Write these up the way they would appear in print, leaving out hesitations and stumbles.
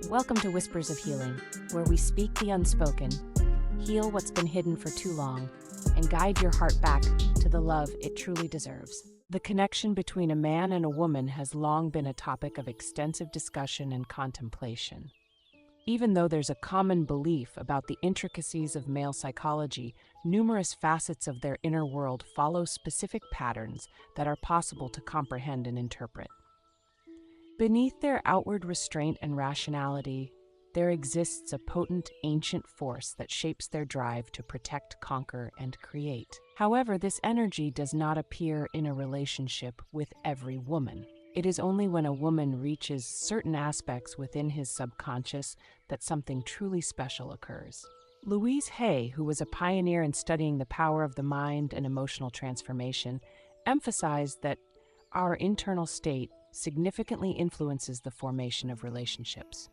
Welcome to Whispers of Healing, where we speak the unspoken, heal what's been hidden for too long, and guide your heart back to the love it truly deserves. The connection between a man and a woman has long been a topic of extensive discussion and contemplation. Even though there's a common belief about the intricacies of male psychology, numerous facets of their inner world follow specific patterns that are possible to comprehend and interpret. Beneath their outward restraint and rationality, there exists a potent, ancient force that shapes their drive to protect, conquer, and create. However, this energy does not appear in a relationship with every woman. It is only when a woman reaches certain aspects within his subconscious that something truly special occurs. Louise Hay, who was a pioneer in studying the power of the mind and emotional transformation, emphasized that our internal state significantly influences the formation of relationships.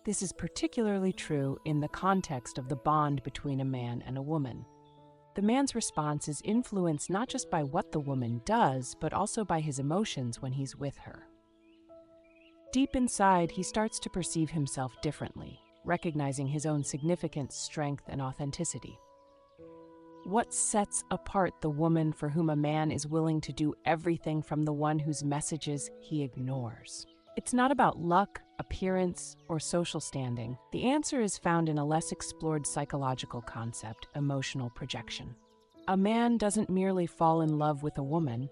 This is particularly true in the context of the bond between a man and a woman. The man's response is influenced not just by what the woman does, but also by his emotions when he's with her. Deep inside, he starts to perceive himself differently, recognizing his own significance, strength, and authenticity. What sets apart the woman for whom a man is willing to do everything from the one whose messages he ignores? It's not about luck, appearance, or social standing. The answer is found in a less explored psychological concept, emotional projection. A man doesn't merely fall in love with a woman,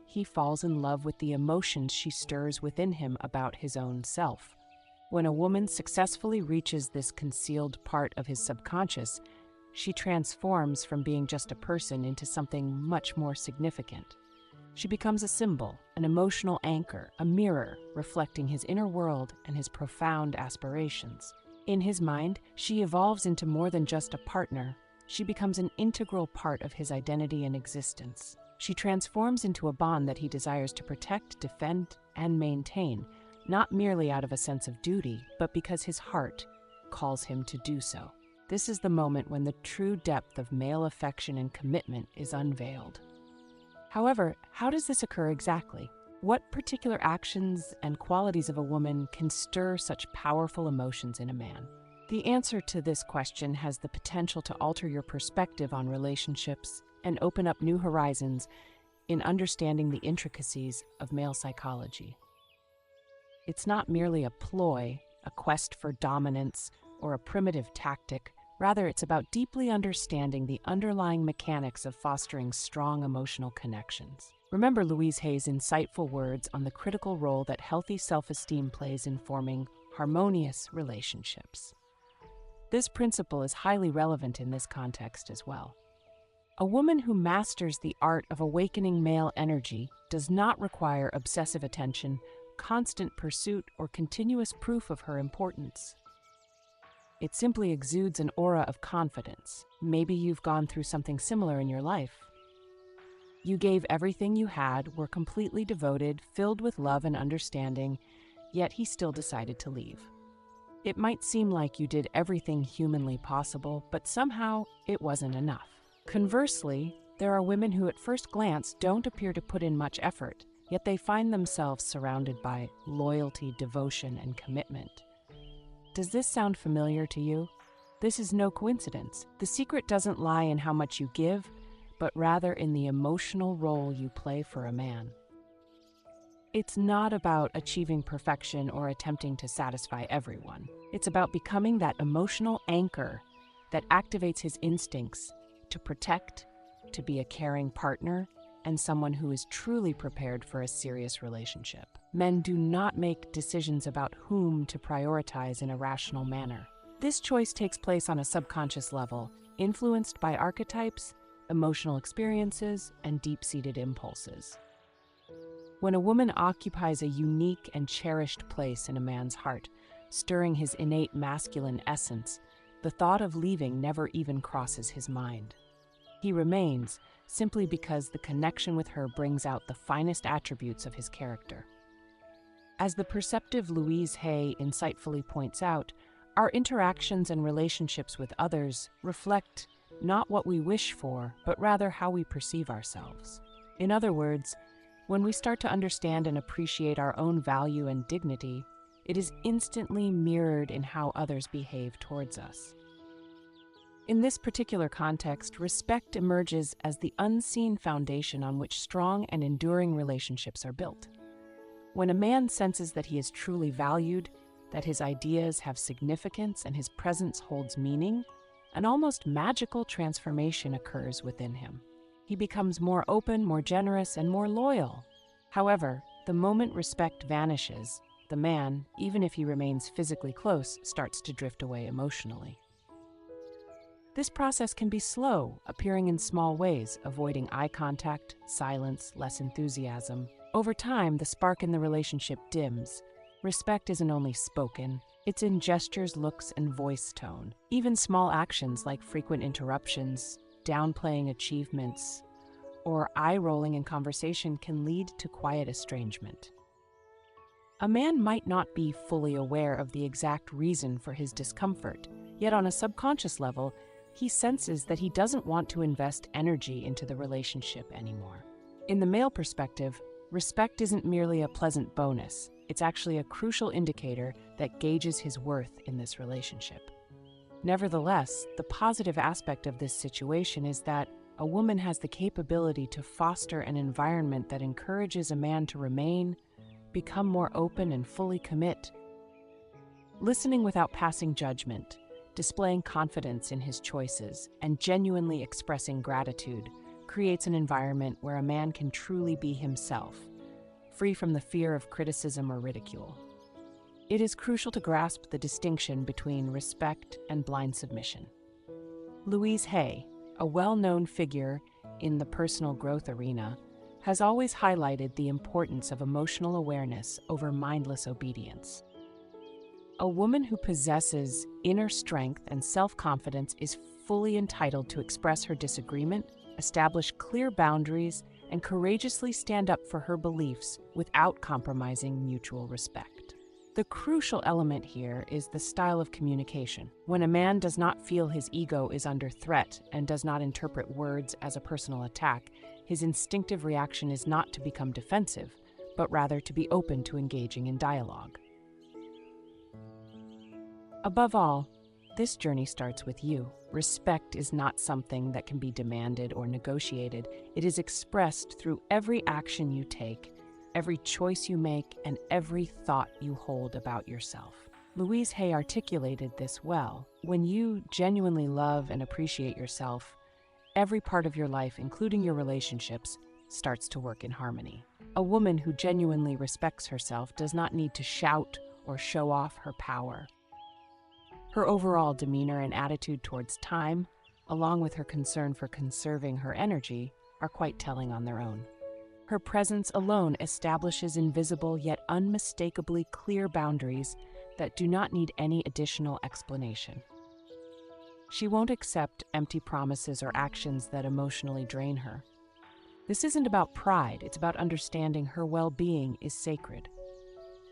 he falls in love with the emotions she stirs within him about his own self. When a woman successfully reaches this concealed part of his subconscious, she transforms from being just a person into something much more significant. She becomes a symbol, an emotional anchor, a mirror reflecting his inner world and his profound aspirations. In his mind, she evolves into more than just a partner. She becomes an integral part of his identity and existence. She transforms into a bond that he desires to protect, defend, and maintain, not merely out of a sense of duty, but because his heart calls him to do so. This is the moment when the true depth of male affection and commitment is unveiled. However, how does this occur exactly? What particular actions and qualities of a woman can stir such powerful emotions in a man? The answer to this question has the potential to alter your perspective on relationships and open up new horizons in understanding the intricacies of male psychology. It's not merely a ploy, a quest for dominance, or a primitive tactic. Rather, it's about deeply understanding the underlying mechanics of fostering strong emotional connections. Remember Louise Hay's insightful words on the critical role that healthy self-esteem plays in forming harmonious relationships. This principle is highly relevant in this context as well. A woman who masters the art of awakening male energy does not require obsessive attention, constant pursuit, or continuous proof of her importance. It simply exudes an aura of confidence. Maybe you've gone through something similar in your life. You gave everything you had, were completely devoted, filled with love and understanding, yet he still decided to leave. It might seem like you did everything humanly possible, but somehow it wasn't enough. Conversely, there are women who at first glance don't appear to put in much effort, yet they find themselves surrounded by loyalty, devotion, and commitment. Does this sound familiar to you? This is no coincidence. The secret doesn't lie in how much you give, but rather in the emotional role you play for a man. It's not about achieving perfection or attempting to satisfy everyone. It's about becoming that emotional anchor that activates his instincts to protect, to be a caring partner, and someone who is truly prepared for a serious relationship. Men do not make decisions about whom to prioritize in a rational manner. This choice takes place on a subconscious level, influenced by archetypes, emotional experiences, and deep-seated impulses. When a woman occupies a unique and cherished place in a man's heart, stirring his innate masculine essence, the thought of leaving never even crosses his mind. He remains, simply because the connection with her brings out the finest attributes of his character. As the perceptive Louise Hay insightfully points out, our interactions and relationships with others reflect not what we wish for, but rather how we perceive ourselves. In other words, when we start to understand and appreciate our own value and dignity, it is instantly mirrored in how others behave towards us. In this particular context, respect emerges as the unseen foundation on which strong and enduring relationships are built. When a man senses that he is truly valued, that his ideas have significance and his presence holds meaning, an almost magical transformation occurs within him. He becomes more open, more generous, and more loyal. However, the moment respect vanishes, the man, even if he remains physically close, starts to drift away emotionally. This process can be slow, appearing in small ways, avoiding eye contact, silence, less enthusiasm. Over time, the spark in the relationship dims. Respect isn't only spoken, it's in gestures, looks, and voice tone. Even small actions like frequent interruptions, downplaying achievements, or eye-rolling in conversation can lead to quiet estrangement. A man might not be fully aware of the exact reason for his discomfort, yet on a subconscious level, he senses that he doesn't want to invest energy into the relationship anymore. In the male perspective, respect isn't merely a pleasant bonus, it's actually a crucial indicator that gauges his worth in this relationship. Nevertheless, the positive aspect of this situation is that a woman has the capability to foster an environment that encourages a man to remain, become more open, and fully commit. Listening without passing judgment, displaying confidence in his choices, and genuinely expressing gratitude creates an environment where a man can truly be himself, free from the fear of criticism or ridicule. It is crucial to grasp the distinction between respect and blind submission. Louise Hay, a well-known figure in the personal growth arena, has always highlighted the importance of emotional awareness over mindless obedience. A woman who possesses inner strength and self-confidence is fully entitled to express her disagreement, establish clear boundaries, and courageously stand up for her beliefs without compromising mutual respect. The crucial element here is the style of communication. When a man does not feel his ego is under threat and does not interpret words as a personal attack, his instinctive reaction is not to become defensive, but rather to be open to engaging in dialogue. Above all, this journey starts with you. Respect is not something that can be demanded or negotiated. It is expressed through every action you take, every choice you make, and every thought you hold about yourself. Louise Hay articulated this well. When you genuinely love and appreciate yourself, every part of your life, including your relationships, starts to work in harmony. A woman who genuinely respects herself does not need to shout or show off her power. Her overall demeanor and attitude towards time, along with her concern for conserving her energy, are quite telling on their own. Her presence alone establishes invisible yet unmistakably clear boundaries that do not need any additional explanation. She won't accept empty promises or actions that emotionally drain her. This isn't about pride, it's about understanding her well-being is sacred.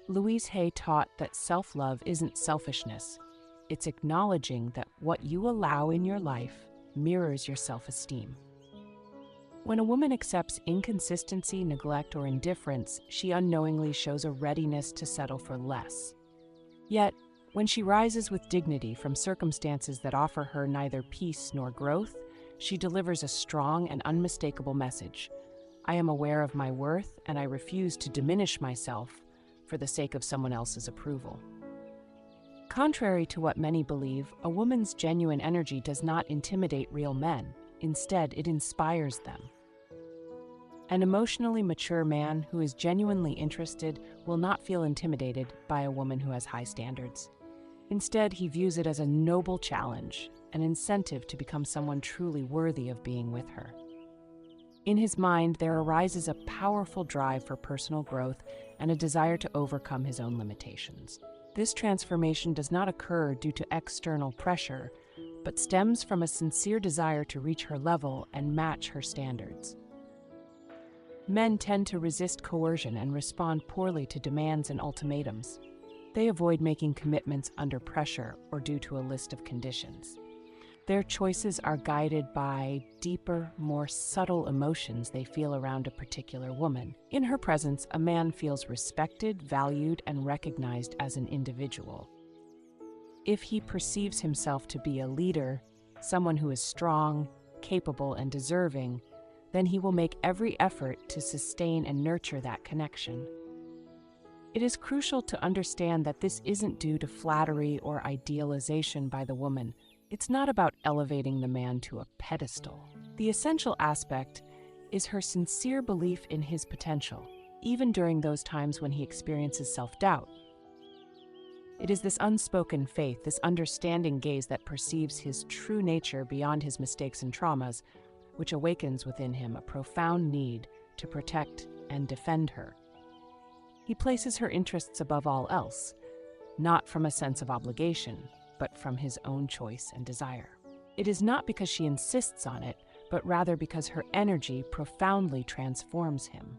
Louise Hay taught that self-love isn't selfishness. It's acknowledging that what you allow in your life mirrors your self-esteem. When a woman accepts inconsistency, neglect, or indifference, she unknowingly shows a readiness to settle for less. Yet, when she rises with dignity from circumstances that offer her neither peace nor growth, she delivers a strong and unmistakable message. I am aware of my worth, and I refuse to diminish myself for the sake of someone else's approval. Contrary to what many believe, a woman's genuine energy does not intimidate real men. Instead, it inspires them. An emotionally mature man who is genuinely interested will not feel intimidated by a woman who has high standards. Instead, he views it as a noble challenge, an incentive to become someone truly worthy of being with her. In his mind, there arises a powerful drive for personal growth and a desire to overcome his own limitations. This transformation does not occur due to external pressure, but stems from a sincere desire to reach her level and match her standards. Men tend to resist coercion and respond poorly to demands and ultimatums. They avoid making commitments under pressure or due to a list of conditions. Their choices are guided by deeper, more subtle emotions they feel around a particular woman. In her presence, a man feels respected, valued, and recognized as an individual. If he perceives himself to be a leader, someone who is strong, capable, and deserving, then he will make every effort to sustain and nurture that connection. It is crucial to understand that this isn't due to flattery or idealization by the woman. It's not about elevating the man to a pedestal. The essential aspect is her sincere belief in his potential, even during those times when he experiences self-doubt. It is this unspoken faith, this understanding gaze that perceives his true nature beyond his mistakes and traumas, which awakens within him a profound need to protect and defend her. He places her interests above all else, not from a sense of obligation, but from his own choice and desire. It is not because she insists on it, but rather because her energy profoundly transforms him.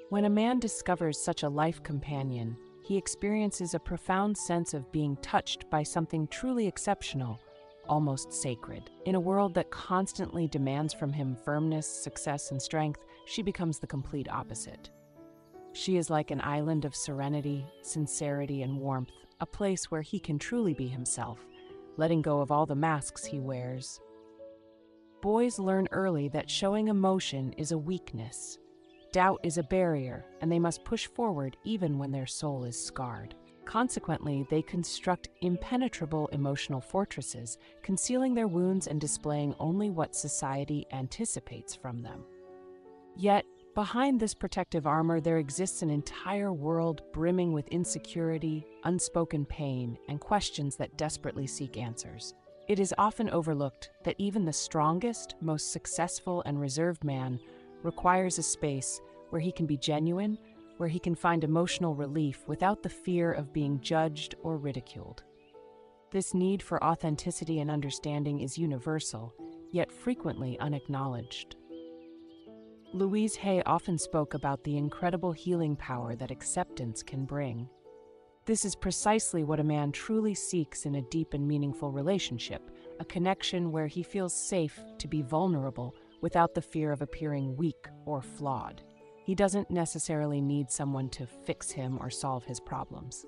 When a man discovers such a life companion, he experiences a profound sense of being touched by something truly exceptional, almost sacred. In a world that constantly demands from him firmness, success, and strength, she becomes the complete opposite. She is like an island of serenity, sincerity, and warmth, a place where he can truly be himself, letting go of all the masks he wears. Boys learn early that showing emotion is a weakness. Doubt is a barrier, and they must push forward even when their soul is scarred. Consequently, they construct impenetrable emotional fortresses, concealing their wounds and displaying only what society anticipates from them. Yet, behind this protective armor, there exists an entire world brimming with insecurity, unspoken pain, and questions that desperately seek answers. It is often overlooked that even the strongest, most successful, and reserved man requires a space where he can be genuine, where he can find emotional relief without the fear of being judged or ridiculed. This need for authenticity and understanding is universal, yet frequently unacknowledged. Louise Hay often spoke about the incredible healing power that acceptance can bring. This is precisely what a man truly seeks in a deep and meaningful relationship, a connection where he feels safe to be vulnerable without the fear of appearing weak or flawed. He doesn't necessarily need someone to fix him or solve his problems.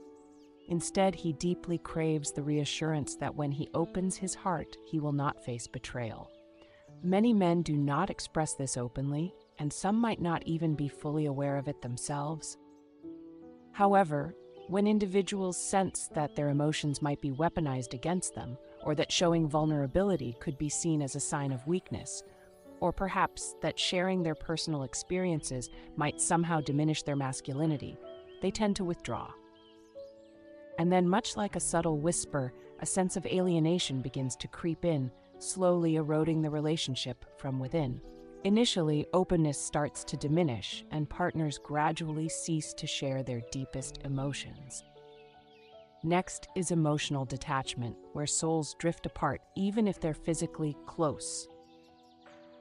Instead, he deeply craves the reassurance that when he opens his heart, he will not face betrayal. Many men do not express this openly, and some might not even be fully aware of it themselves. However, when individuals sense that their emotions might be weaponized against them, or that showing vulnerability could be seen as a sign of weakness, or perhaps that sharing their personal experiences might somehow diminish their masculinity, they tend to withdraw. And then, much like a subtle whisper, a sense of alienation begins to creep in, slowly eroding the relationship from within. Initially, openness starts to diminish, and partners gradually cease to share their deepest emotions. Next is emotional detachment, where souls drift apart even if they're physically close.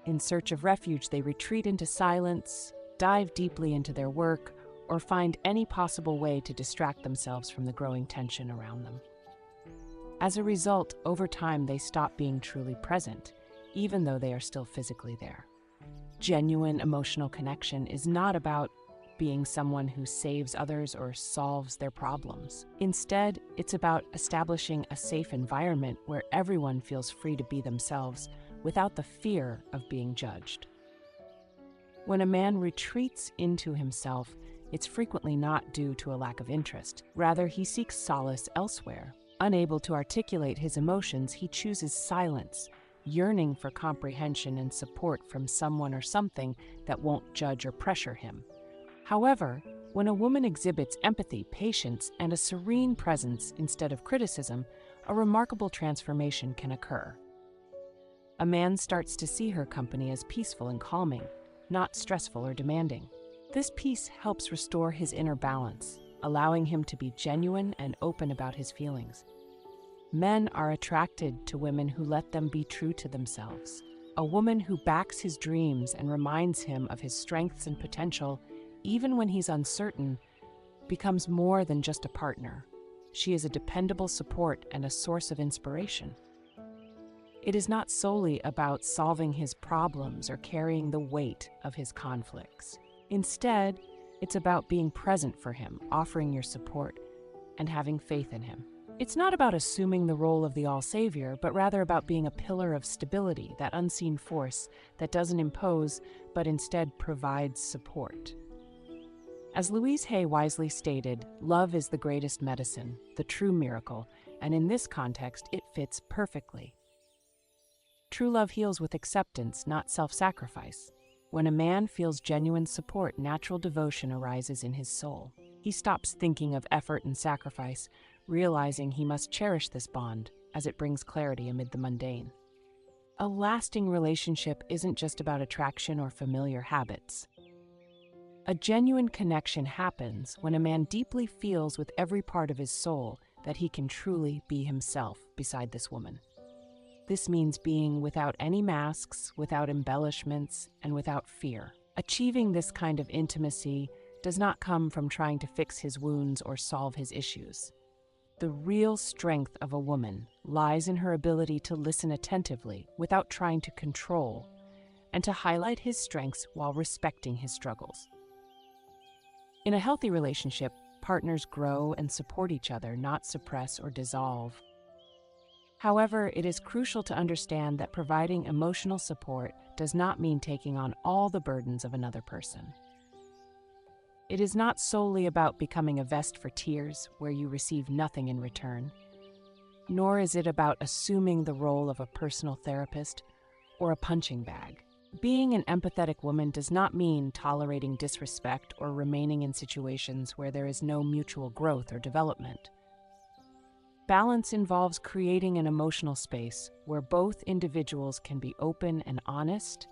In search of refuge, they retreat into silence, dive deeply into their work, or find any possible way to distract themselves from the growing tension around them. As a result, over time, they stop being truly present, even though they are still physically there. Genuine emotional connection is not about being someone who saves others or solves their problems. Instead, it's about establishing a safe environment where everyone feels free to be themselves without the fear of being judged. When a man retreats into himself, it's frequently not due to a lack of interest. Rather, he seeks solace elsewhere. Unable to articulate his emotions, he chooses silence, yearning for comprehension and support from someone or something that won't judge or pressure him. However, when a woman exhibits empathy, patience, and a serene presence instead of criticism, a remarkable transformation can occur. A man starts to see her company as peaceful and calming, not stressful or demanding. This peace helps restore his inner balance, allowing him to be genuine and open about his feelings. Men are attracted to women who let them be true to themselves. A woman who backs his dreams and reminds him of his strengths and potential, even when he's uncertain, becomes more than just a partner. She is a dependable support and a source of inspiration. It is not solely about solving his problems or carrying the weight of his conflicts. Instead, it's about being present for him, offering your support, and having faith in him. It's not about assuming the role of the all-savior, but rather about being a pillar of stability, that unseen force that doesn't impose, but instead provides support. As Louise Hay wisely stated, love is the greatest medicine, the true miracle, and in this context, it fits perfectly. True love heals with acceptance, not self-sacrifice. When a man feels genuine support, natural devotion arises in his soul. He stops thinking of effort and sacrifice, realizing he must cherish this bond as it brings clarity amid the mundane. A lasting relationship isn't just about attraction or familiar habits. A genuine connection happens when a man deeply feels with every part of his soul that he can truly be himself beside this woman. This means being without any masks, without embellishments, and without fear. Achieving this kind of intimacy does not come from trying to fix his wounds or solve his issues. The real strength of a woman lies in her ability to listen attentively without trying to control, and to highlight his strengths while respecting his struggles. In a healthy relationship, partners grow and support each other, not suppress or dissolve. However, it is crucial to understand that providing emotional support does not mean taking on all the burdens of another person. It is not solely about becoming a vest for tears where you receive nothing in return, nor is it about assuming the role of a personal therapist or a punching bag. Being an empathetic woman does not mean tolerating disrespect or remaining in situations where there is no mutual growth or development. Balance involves creating an emotional space where both individuals can be open and honest,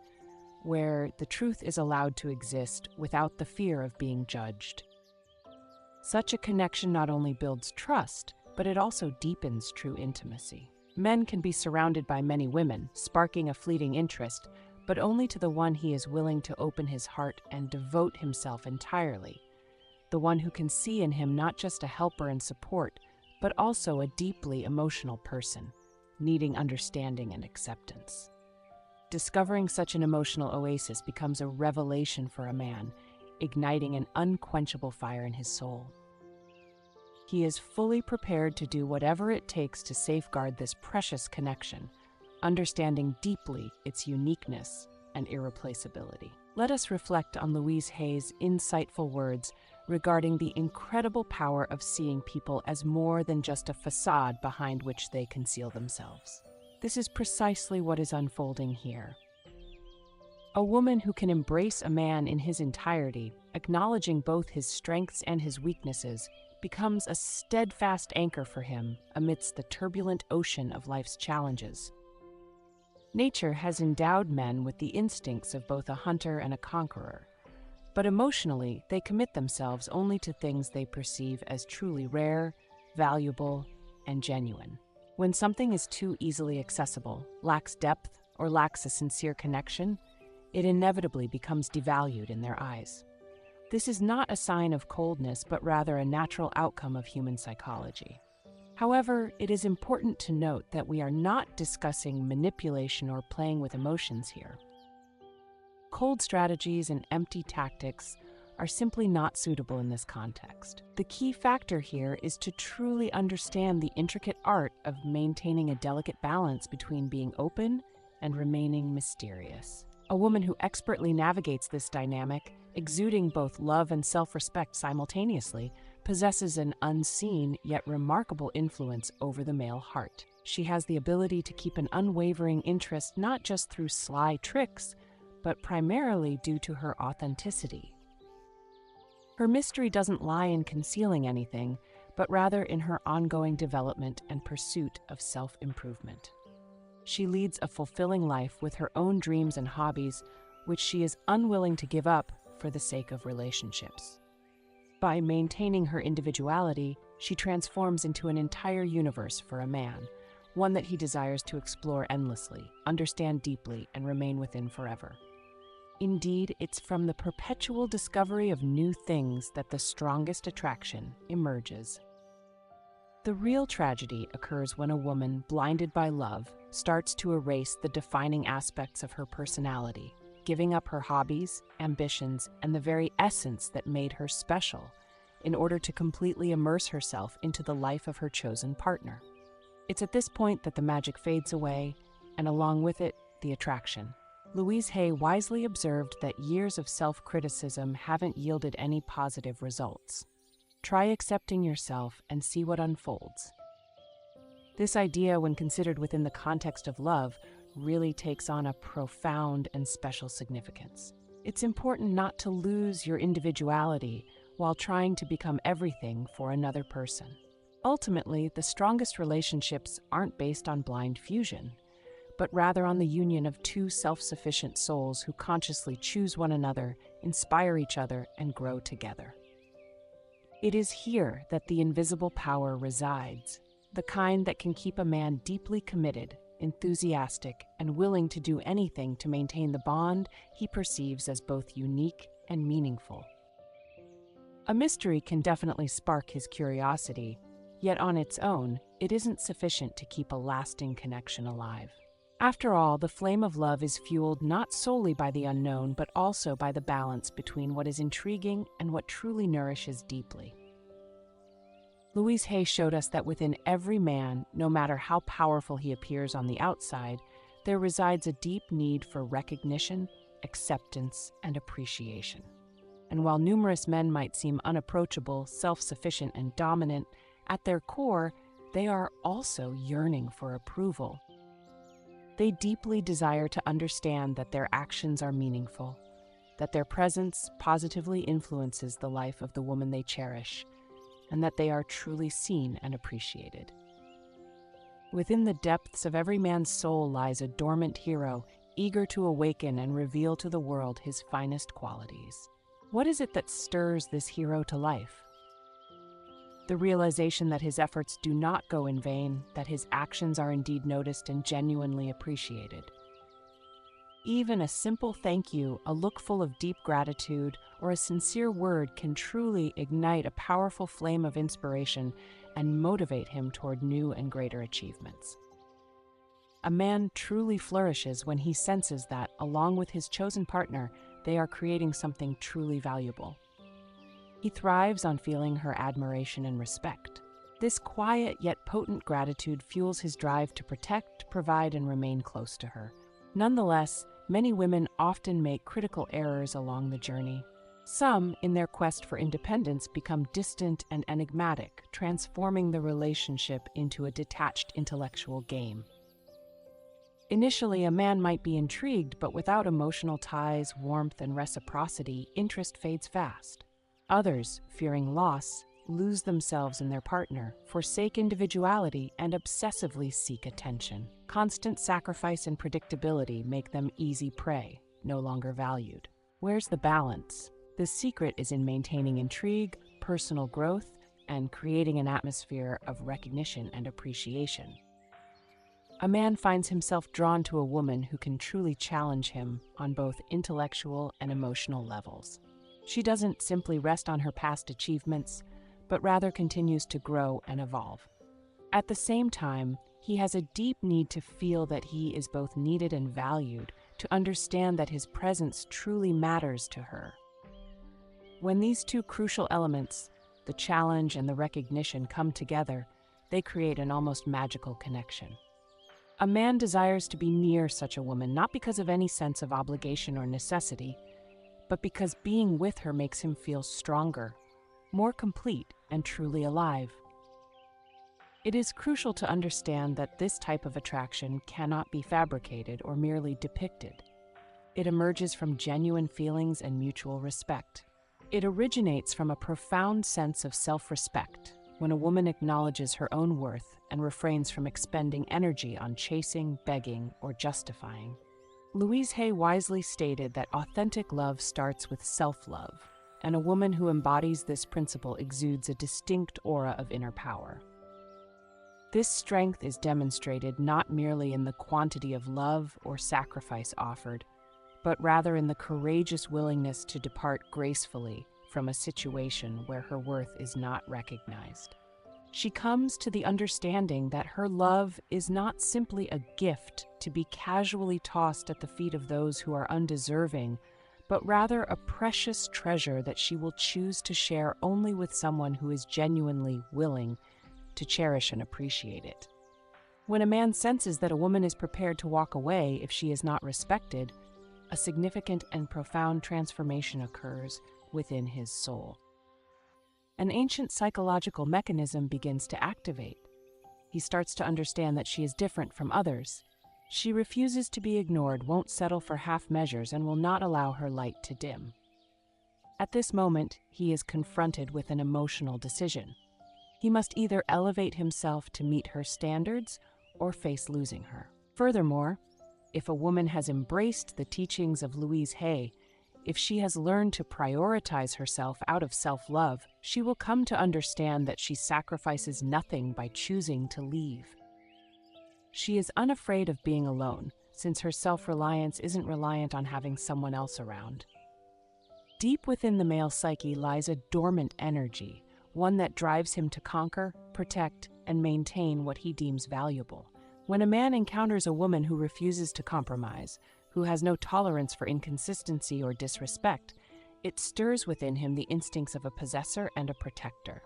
where the truth is allowed to exist without the fear of being judged. Such a connection not only builds trust, but it also deepens true intimacy. Men can be surrounded by many women, sparking a fleeting interest, but only to the one he is willing to open his heart and devote himself entirely, the one who can see in him not just a helper and support, but also a deeply emotional person, needing understanding and acceptance. Discovering such an emotional oasis becomes a revelation for a man, igniting an unquenchable fire in his soul. He is fully prepared to do whatever it takes to safeguard this precious connection, understanding deeply its uniqueness and irreplaceability. Let us reflect on Louise Hay's insightful words regarding the incredible power of seeing people as more than just a facade behind which they conceal themselves. This is precisely what is unfolding here. A woman who can embrace a man in his entirety, acknowledging both his strengths and his weaknesses, becomes a steadfast anchor for him amidst the turbulent ocean of life's challenges. Nature has endowed men with the instincts of both a hunter and a conqueror, but emotionally, they commit themselves only to things they perceive as truly rare, valuable, and genuine. When something is too easily accessible, lacks depth, or lacks a sincere connection, it inevitably becomes devalued in their eyes. This is not a sign of coldness, but rather a natural outcome of human psychology. However, it is important to note that we are not discussing manipulation or playing with emotions here. Cold strategies and empty tactics are simply not suitable in this context. The key factor here is to truly understand the intricate art of maintaining a delicate balance between being open and remaining mysterious. A woman who expertly navigates this dynamic, exuding both love and self-respect simultaneously, possesses an unseen yet remarkable influence over the male heart. She has the ability to keep an unwavering interest not just through sly tricks, but primarily due to her authenticity. Her mystery doesn't lie in concealing anything, but rather in her ongoing development and pursuit of self-improvement. She leads a fulfilling life with her own dreams and hobbies, which she is unwilling to give up for the sake of relationships. By maintaining her individuality, she transforms into an entire universe for a man, one that he desires to explore endlessly, understand deeply, and remain within forever. Indeed, it's from the perpetual discovery of new things that the strongest attraction emerges. The real tragedy occurs when a woman, blinded by love, starts to erase the defining aspects of her personality, giving up her hobbies, ambitions, and the very essence that made her special, in order to completely immerse herself into the life of her chosen partner. It's at this point that the magic fades away, and along with it, the attraction. Louise Hay wisely observed that years of self-criticism haven't yielded any positive results. Try accepting yourself and see what unfolds. This idea, when considered within the context of love, really takes on a profound and special significance. It's important not to lose your individuality while trying to become everything for another person. Ultimately, the strongest relationships aren't based on blind fusion, but rather on the union of two self-sufficient souls who consciously choose one another, inspire each other, and grow together. It is here that the invisible power resides, the kind that can keep a man deeply committed, enthusiastic, and willing to do anything to maintain the bond he perceives as both unique and meaningful. A mystery can definitely spark his curiosity, yet on its own, it isn't sufficient to keep a lasting connection alive. After all, the flame of love is fueled not solely by the unknown, but also by the balance between what is intriguing and what truly nourishes deeply. Louise Hay showed us that within every man, no matter how powerful he appears on the outside, there resides a deep need for recognition, acceptance, and appreciation. And while numerous men might seem unapproachable, self-sufficient, and dominant, at their core, they are also yearning for approval. They deeply desire to understand that their actions are meaningful, that their presence positively influences the life of the woman they cherish, and that they are truly seen and appreciated. Within the depths of every man's soul lies a dormant hero, eager to awaken and reveal to the world his finest qualities. What is it that stirs this hero to life? The realization that his efforts do not go in vain, that his actions are indeed noticed and genuinely appreciated. Even a simple thank you, a look full of deep gratitude, or a sincere word can truly ignite a powerful flame of inspiration and motivate him toward new and greater achievements. A man truly flourishes when he senses that, along with his chosen partner, they are creating something truly valuable. He thrives on feeling her admiration and respect. This quiet yet potent gratitude fuels his drive to protect, provide, and remain close to her. Nonetheless, many women often make critical errors along the journey. Some, in their quest for independence, become distant and enigmatic, transforming the relationship into a detached intellectual game. Initially, a man might be intrigued, but without emotional ties, warmth, and reciprocity, interest fades fast. Others, fearing loss, lose themselves in their partner, forsake individuality, and obsessively seek attention. Constant sacrifice and predictability make them easy prey, no longer valued. Where's the balance? The secret is in maintaining intrigue, personal growth, and creating an atmosphere of recognition and appreciation. A man finds himself drawn to a woman who can truly challenge him on both intellectual and emotional levels. She doesn't simply rest on her past achievements, but rather continues to grow and evolve. At the same time, he has a deep need to feel that he is both needed and valued, to understand that his presence truly matters to her. When these two crucial elements, the challenge and the recognition, come together, they create an almost magical connection. A man desires to be near such a woman, not because of any sense of obligation or necessity, but because being with her makes him feel stronger, more complete, and truly alive. It is crucial to understand that this type of attraction cannot be fabricated or merely depicted. It emerges from genuine feelings and mutual respect. It originates from a profound sense of self-respect, when a woman acknowledges her own worth and refrains from expending energy on chasing, begging, or justifying. Louise Hay wisely stated that authentic love starts with self-love, and a woman who embodies this principle exudes a distinct aura of inner power. This strength is demonstrated not merely in the quantity of love or sacrifice offered, but rather in the courageous willingness to depart gracefully from a situation where her worth is not recognized. She comes to the understanding that her love is not simply a gift to be casually tossed at the feet of those who are undeserving, but rather a precious treasure that she will choose to share only with someone who is genuinely willing to cherish and appreciate it. When a man senses that a woman is prepared to walk away if she is not respected, a significant and profound transformation occurs within his soul. An ancient psychological mechanism begins to activate. He starts to understand that she is different from others. She refuses to be ignored, won't settle for half measures, and will not allow her light to dim. At this moment, he is confronted with an emotional decision. He must either elevate himself to meet her standards or face losing her. Furthermore, if a woman has embraced the teachings of Louise Hay, if she has learned to prioritize herself out of self-love, she will come to understand that she sacrifices nothing by choosing to leave. She is unafraid of being alone, since her self-reliance isn't reliant on having someone else around. Deep within the male psyche lies a dormant energy, one that drives him to conquer, protect, and maintain what he deems valuable. When a man encounters a woman who refuses to compromise, who has no tolerance for inconsistency or disrespect, it stirs within him the instincts of a possessor and a protector.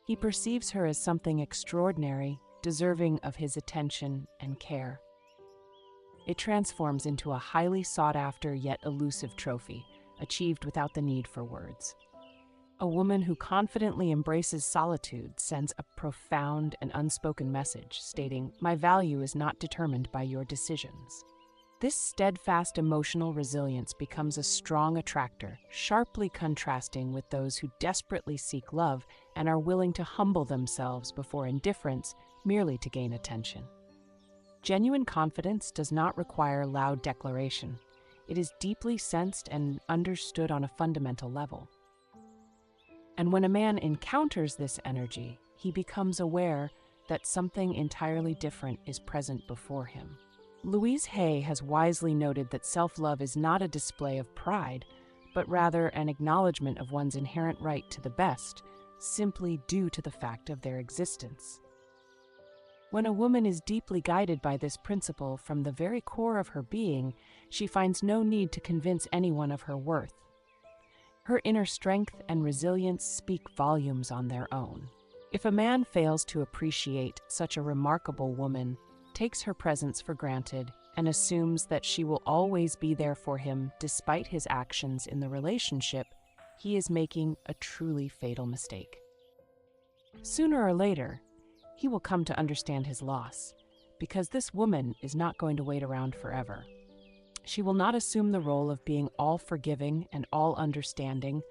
He perceives her as something extraordinary, deserving of his attention and care. It transforms into a highly sought-after yet elusive trophy, achieved without the need for words. A woman who confidently embraces solitude sends a profound and unspoken message stating, "My value is not determined by your decisions." This steadfast emotional resilience becomes a strong attractor, sharply contrasting with those who desperately seek love and are willing to humble themselves before indifference merely to gain attention. Genuine confidence does not require loud declaration. It is deeply sensed and understood on a fundamental level. And when a man encounters this energy, he becomes aware that something entirely different is present before him. Louise Hay has wisely noted that self-love is not a display of pride, but rather an acknowledgement of one's inherent right to the best, simply due to the fact of their existence. When a woman is deeply guided by this principle from the very core of her being, she finds no need to convince anyone of her worth. Her inner strength and resilience speak volumes on their own. If a man fails to appreciate such a remarkable woman, takes her presence for granted, and assumes that she will always be there for him despite his actions in the relationship, he is making a truly fatal mistake. Sooner or later, he will come to understand his loss, because this woman is not going to wait around forever. She will not assume the role of being all forgiving and all understanding,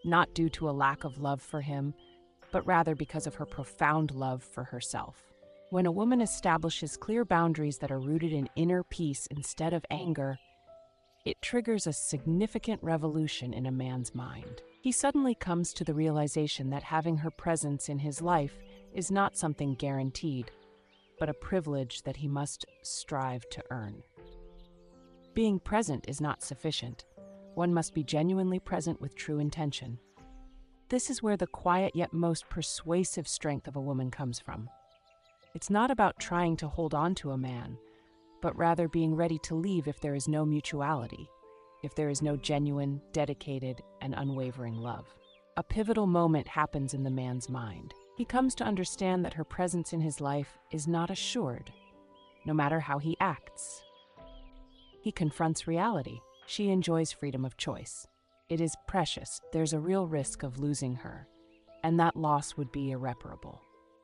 not due to a lack of love for him, but rather because of her profound love for herself. When a woman establishes clear boundaries that are rooted in inner peace instead of anger, it triggers a significant revolution in a man's mind. He suddenly comes to the realization that having her presence in his life is not something guaranteed, but a privilege that he must strive to earn. Being present is not sufficient. One must be genuinely present with true intention. This is where the quiet yet most persuasive strength of a woman comes from. It's not about trying to hold on to a man, but rather being ready to leave if there is no mutuality, if there is no genuine, dedicated, and unwavering love. A pivotal moment happens in the man's mind. He comes to understand that her presence in his life is not assured, no matter how he acts. He confronts reality. She enjoys freedom of choice. It is precious. There's a real risk of losing her, and that loss would be irreparable.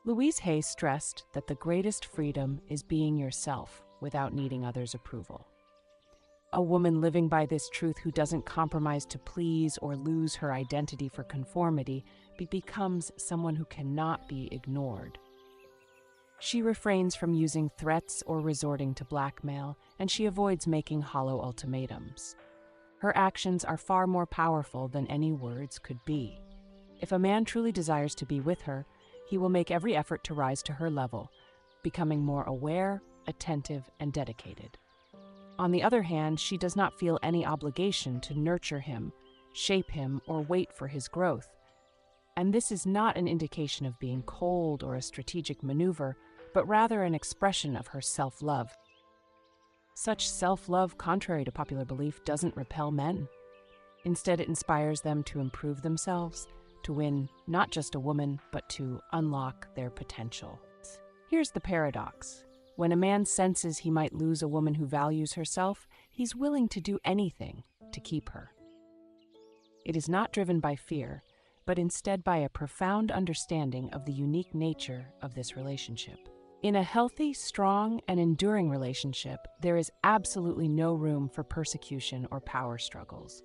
Louise Hay stressed that the greatest freedom is being yourself without needing others' approval. A woman living by this truth who doesn't compromise to please or lose her identity for conformity becomes someone who cannot be ignored. She refrains from using threats or resorting to blackmail, and she avoids making hollow ultimatums. Her actions are far more powerful than any words could be. If a man truly desires to be with her, he will make every effort to rise to her level, becoming more aware, attentive, and dedicated. On the other hand, she does not feel any obligation to nurture him, shape him, or wait for his growth. And this is not an indication of being cold or a strategic maneuver, but rather an expression of her self-love. Such self-love, contrary to popular belief, doesn't repel men. Instead, it inspires them to improve themselves, to win not just a woman, but to unlock their potential. Here's the paradox. When a man senses he might lose a woman who values herself, he's willing to do anything to keep her. It is not driven by fear, but instead by a profound understanding of the unique nature of this relationship. In a healthy, strong, and enduring relationship, there is absolutely no room for persecution or power struggles.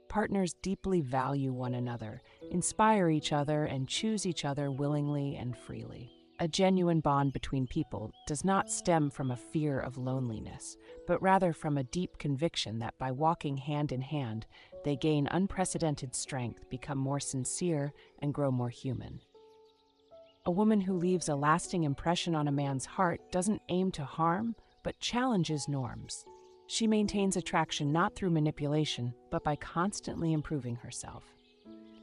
Partners deeply value one another, inspire each other, and choose each other willingly and freely. A genuine bond between people does not stem from a fear of loneliness, but rather from a deep conviction that by walking hand in hand, they gain unprecedented strength, become more sincere, and grow more human. A woman who leaves a lasting impression on a man's heart doesn't aim to harm, but challenges norms. She maintains attraction not through manipulation, but by constantly improving herself.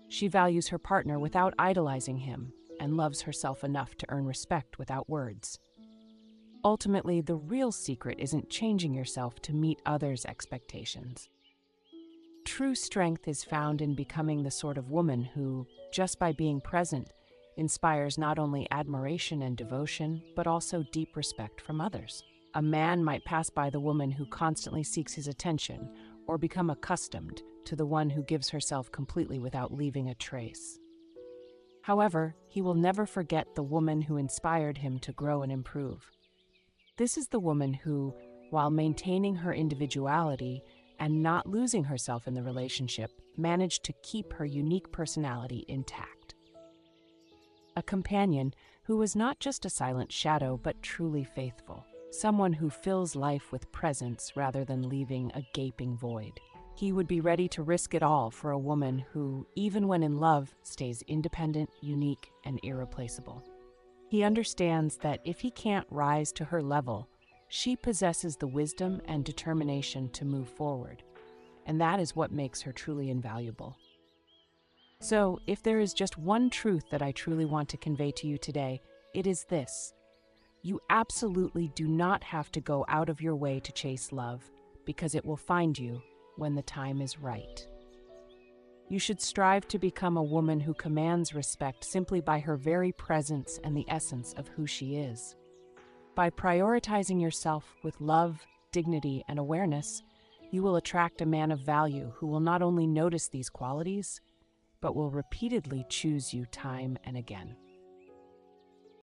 She values her partner without idolizing him, and loves herself enough to earn respect without words. Ultimately, the real secret isn't changing yourself to meet others' expectations. True strength is found in becoming the sort of woman who, just by being present, inspires not only admiration and devotion, but also deep respect from others. A man might pass by the woman who constantly seeks his attention, or become accustomed to the one who gives herself completely without leaving a trace. However, he will never forget the woman who inspired him to grow and improve. This is the woman who, while maintaining her individuality and not losing herself in the relationship, managed to keep her unique personality intact. A companion who was not just a silent shadow, but truly faithful. Someone who fills life with presence rather than leaving a gaping void. He would be ready to risk it all for a woman who, even when in love, stays independent, unique, and irreplaceable. He understands that if he can't rise to her level, she possesses the wisdom and determination to move forward, and that is what makes her truly invaluable. So, if there is just one truth that I truly want to convey to you today, it is this. You absolutely do not have to go out of your way to chase love, because it will find you when the time is right. You should strive to become a woman who commands respect simply by her very presence and the essence of who she is. By prioritizing yourself with love, dignity, and awareness, you will attract a man of value who will not only notice these qualities, but will repeatedly choose you time and again.